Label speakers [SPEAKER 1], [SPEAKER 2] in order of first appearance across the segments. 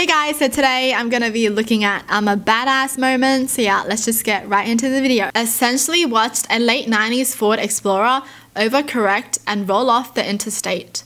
[SPEAKER 1] Hey guys, so today I'm gonna be looking at I'm a badass moment. So yeah, let's just get right into the video. Essentially watched a late 90s Ford Explorer overcorrect and roll off the interstate.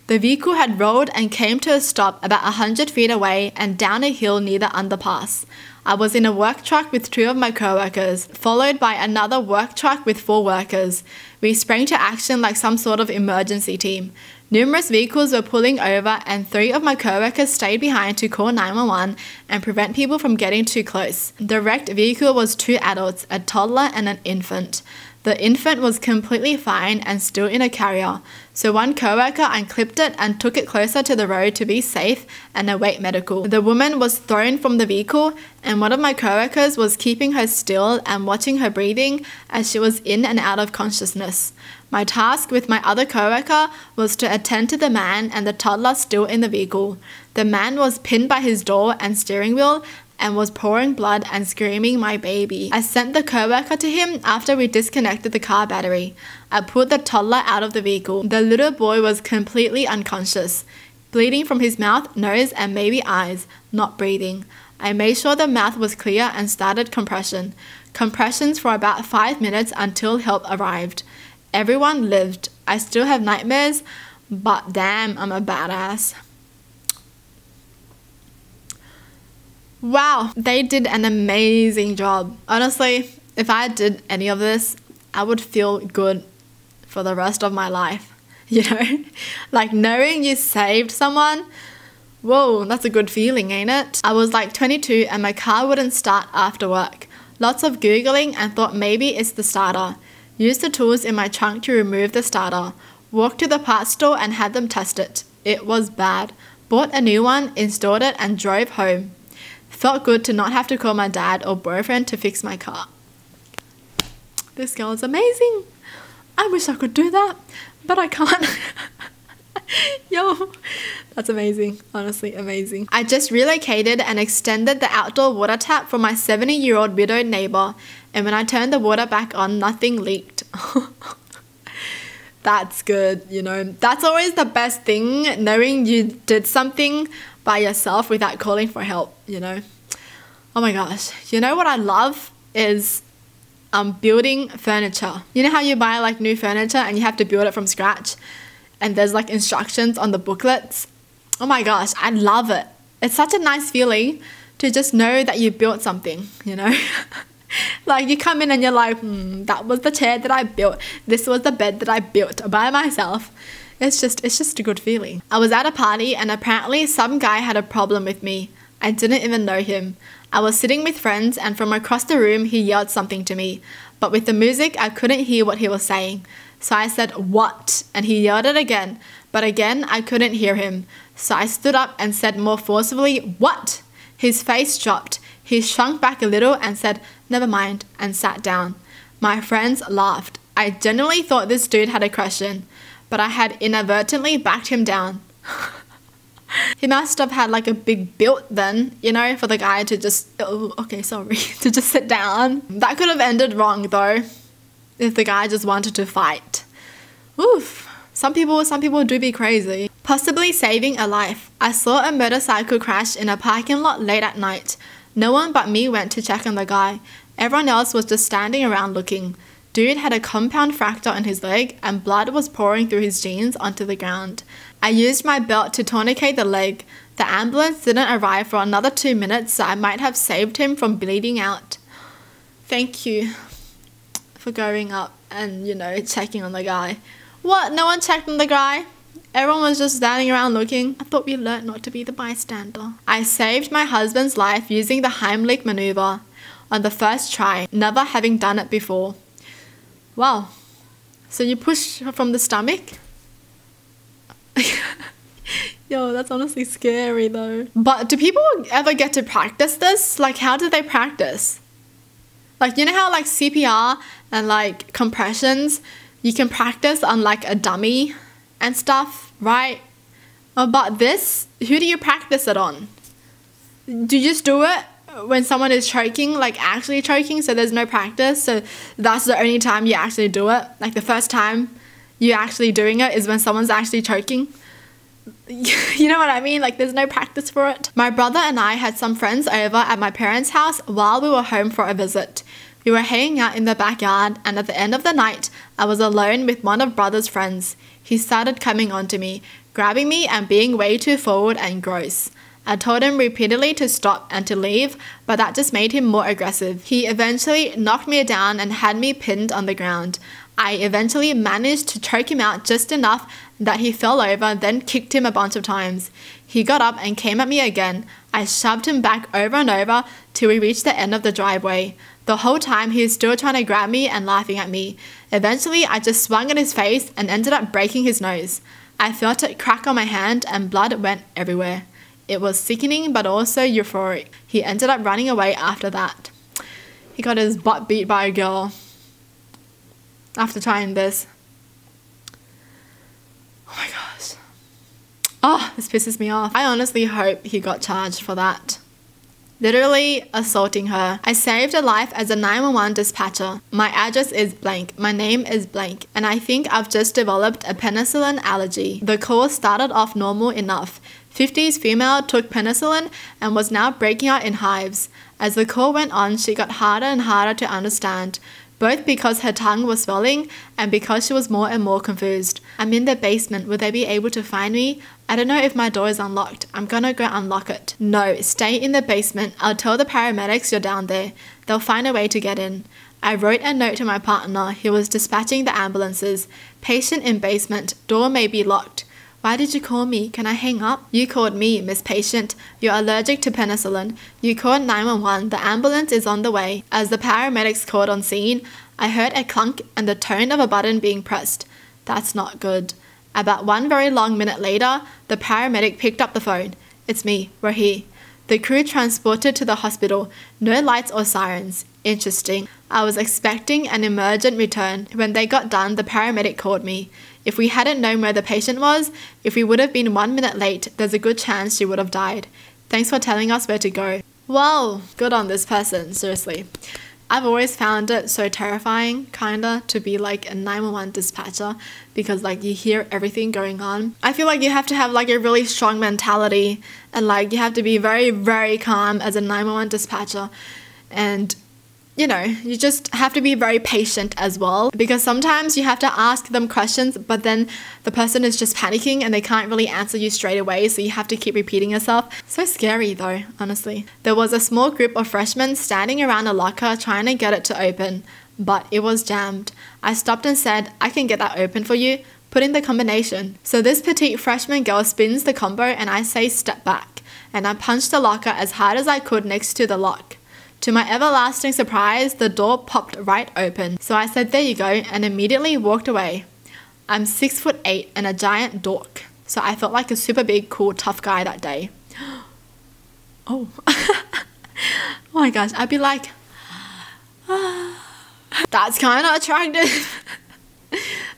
[SPEAKER 1] The vehicle had rolled and came to a stop about 100 feet away and down a hill near the underpass. I was in a work truck with 2 of my co-workers, followed by another work truck with 4 workers. We sprang to action like some sort of emergency team. Numerous vehicles were pulling over and 3 of my co-workers stayed behind to call 911 and prevent people from getting too close. The wrecked vehicle was 2 adults, a toddler and an infant. The infant was completely fine and still in a carrier, so one co-worker unclipped it and took it closer to the road to be safe and await medical. The woman was thrown from the vehicle and one of my co-workers was keeping her still and watching her breathing as she was in and out of consciousness. My task with my other co-worker was to attend to the man and the toddler still in the vehicle. The man was pinned by his door and steering wheel and was pouring blood and screaming my baby. I sent the co-worker to him after we disconnected the car battery. I pulled the toddler out of the vehicle. The little boy was completely unconscious, bleeding from his mouth, nose and maybe eyes, not breathing. I made sure the mouth was clear and started compressions for about 5 minutes until help arrived. Everyone lived. I still have nightmares, but damn, I'm a badass. Wow, they did an amazing job. Honestly, if I did any of this, I would feel good for the rest of my life. You know, like knowing you saved someone, whoa, that's a good feeling, ain't it? I was like 22 and my car wouldn't start after work. Lots of Googling and thought maybe it's the starter. Used the tools in my trunk to remove the starter. Walked to the parts store and had them test it. It was bad. Bought a new one, installed it and drove home. Felt good to not have to call my dad or boyfriend to fix my car. This girl is amazing. I wish I could do that, but I can't. Yo, that's amazing. Honestly, amazing. I just relocated and extended the outdoor water tap for my 70-year-old widowed neighbor, and when I turned the water back on, nothing leaked. That's good, you know. That's always the best thing, knowing you did something by yourself without calling for help, you know. Oh my gosh. You know what I love is building furniture. You know how you buy like new furniture and you have to build it from scratch and there's like instructions on the booklets? Oh my gosh, I love it. It's such a nice feeling to just know that you built something, you know. Like you come in and you're like, that was the chair that I built. This was the bed that I built by myself. It's just a good feeling. I was at a party and apparently some guy had a problem with me. I didn't even know him. I was sitting with friends and from across the room he yelled something to me. But with the music I couldn't hear what he was saying. So I said, "What?" And he yelled it again. But again I couldn't hear him. So I stood up and said more forcefully, "What?" His face dropped. He shrunk back a little and said, "Never mind," and sat down. My friends laughed. I genuinely thought this dude had a question, but I had inadvertently backed him down. He must have had like a big built then, you know, for the guy to just, to just sit down. That could have ended wrong though, if the guy just wanted to fight. Oof. Some people do be crazy. Possibly saving a life. I saw a motorcycle crash in a parking lot late at night. No one but me went to check on the guy. Everyone else was just standing around looking. Dude had a compound fracture in his leg and blood was pouring through his jeans onto the ground. I used my belt to tourniquet the leg. The ambulance didn't arrive for another 2 minutes, so I might have saved him from bleeding out. Thank you for going up and, you know, checking on the guy. What? No one checked on the guy? Everyone was just standing around looking. I thought we learned not to be the bystander. I saved my husband's life using the Heimlich maneuver on the first try, never having done it before. Wow. So you push from the stomach? Yo, that's honestly scary though. But do people ever get to practice this? Like, how do they practice? Like, you know how like CPR and like compressions, you can practice on like a dummy and stuff, right? But this, who do you practice it on? Do you just do it when someone is choking, like actually choking, so there's no practice, so that's the only time you actually do it? Like the first time you actually doing it is when someone's actually choking? You know what I mean? Like there's no practice for it. My brother and I had some friends over at my parents' house while we were home for a visit. We were hanging out in the backyard, and at the end of the night, I was alone with one of brother's friends. He started coming onto me, grabbing me and being way too forward and gross. I told him repeatedly to stop and to leave, but that just made him more aggressive. He eventually knocked me down and had me pinned on the ground. I eventually managed to choke him out just enough that he fell over, then kicked him a bunch of times. He got up and came at me again. I shoved him back over and over till we reached the end of the driveway. The whole time he was still trying to grab me and laughing at me. Eventually I just swung at his face and ended up breaking his nose. I felt it crack on my hand and blood went everywhere. It was sickening but also euphoric. He ended up running away after that. He got his butt beat by a girl after trying this. Oh my gosh. Oh, this pisses me off. I honestly hope he got charged for that. Literally assaulting her. I saved a life as a 911 dispatcher. My address is blank. My name is blank. And I think I've just developed a penicillin allergy. The call started off normal enough. 50s female took penicillin and was now breaking out in hives. As the call went on, she got harder and harder to understand, both because her tongue was swelling and because she was more and more confused. I'm in the basement. Will they be able to find me? I don't know if my door is unlocked. I'm gonna go unlock it. No, stay in the basement. I'll tell the paramedics you're down there. They'll find a way to get in. I wrote a note to my partner. He was dispatching the ambulances. Patient in basement. Door may be locked. Why did you call me? Can I hang up? You called me, Miss Patient. You're allergic to penicillin. You called 911. The ambulance is on the way. As the paramedics called on scene, I heard a clunk and the tone of a button being pressed. That's not good. About one very long minute later, the paramedic picked up the phone. It's me. We're here. The crew transported to the hospital. No lights or sirens. Interesting. I was expecting an emergent return. When they got done, the paramedic called me. If we hadn't known where the patient was, if we would have been 1 minute late, there's a good chance she would have died. Thanks for telling us where to go. Well, good on this person, seriously. I've always found it so terrifying, kinda, to be like a 911 dispatcher because like you hear everything going on. I feel like you have to have like a really strong mentality and like you have to be very, very calm as a 911 dispatcher, and you know, you just have to be very patient as well because sometimes you have to ask them questions but then the person is just panicking and they can't really answer you straight away, so you have to keep repeating yourself. So scary though, honestly. There was a small group of freshmen standing around a locker trying to get it to open, but it was jammed. I stopped and said, I can get that open for you. Put in the combination. So this petite freshman girl spins the combo and I say step back, and I punched the locker as hard as I could next to the lock. To my everlasting surprise, the door popped right open. So I said, there you go, and immediately walked away. I'm 6'8" and a giant dork. So I felt like a super big, cool, tough guy that day. Oh. Oh my gosh, I'd be like, that's kind of attractive.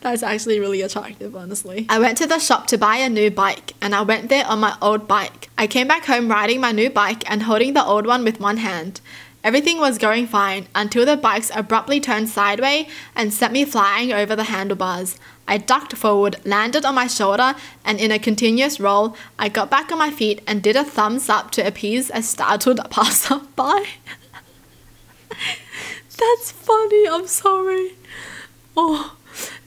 [SPEAKER 1] That's actually really attractive, honestly. I went to the shop to buy a new bike, and I went there on my old bike. I came back home riding my new bike and holding the old one with one hand. Everything was going fine until the bikes abruptly turned sideways and sent me flying over the handlebars. I ducked forward, landed on my shoulder, and in a continuous roll, I got back on my feet and did a thumbs up to appease a startled passerby. That's funny, I'm sorry. Oh,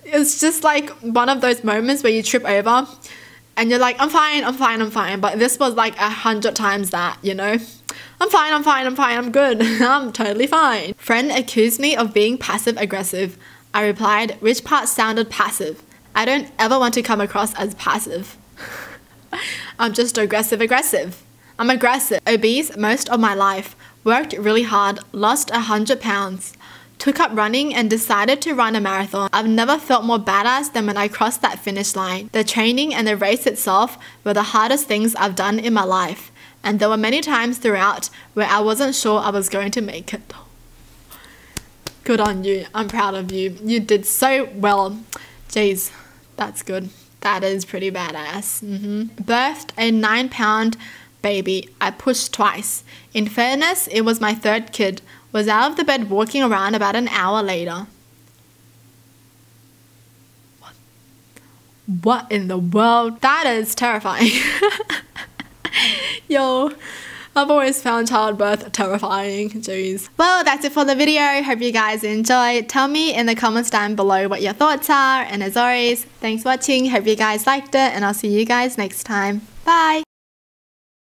[SPEAKER 1] it's just like one of those moments where you trip over and you're like, I'm fine, I'm fine, I'm fine. But this was like 100 times that, you know? I'm fine, I'm fine, I'm fine, I'm good. I'm totally fine. Friend accused me of being passive aggressive. I replied, which part sounded passive? I don't ever want to come across as passive. I'm just aggressive. I'm aggressive. Obese most of my life. Worked really hard. Lost 100 pounds. Took up running and decided to run a marathon. I've never felt more badass than when I crossed that finish line. The training and the race itself were the hardest things I've done in my life. And there were many times throughout where I wasn't sure I was going to make it. Good on you. I'm proud of you. You did so well. Jeez, that's good. That is pretty badass. Birthed a 9-pound baby. I pushed twice. In fairness, it was my third kid. Was out of the bed walking around about an hour later. What in the world? That is terrifying. Yo, I've always found childbirth terrifying. Jeez. Well, that's it for the video. Hope you guys enjoyed. Tell me in the comments down below what your thoughts are. And as always, thanks for watching. Hope you guys liked it. And I'll see you guys next time. Bye.